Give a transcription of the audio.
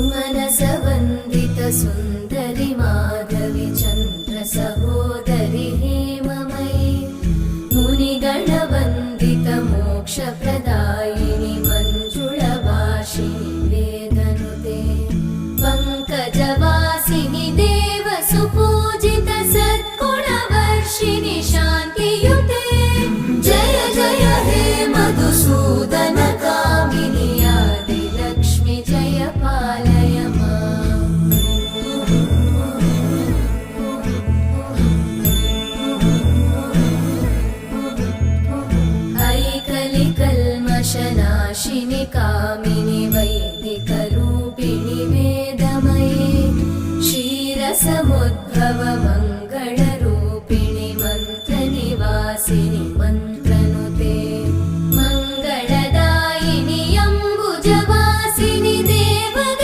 मनसवन्दित सुन्दरि माधवि चन्द्र सहोदरि हेममयि मुनिगणवन्दित मोक्षप्रदायिनि मञ्जुळभाषिणि वेदनुते पङ्कजवासिनि देवसुपूजित सद्गुणवर्षिणि शान्तियुते जय जय हे मधुसूदन कामिनि आदिलक्ष्मि जय पालय माम्। ऐकलिकल्मषनाशिनि कामिनि वैदिकरूपिणि वेदमये क्षीरसमुद्र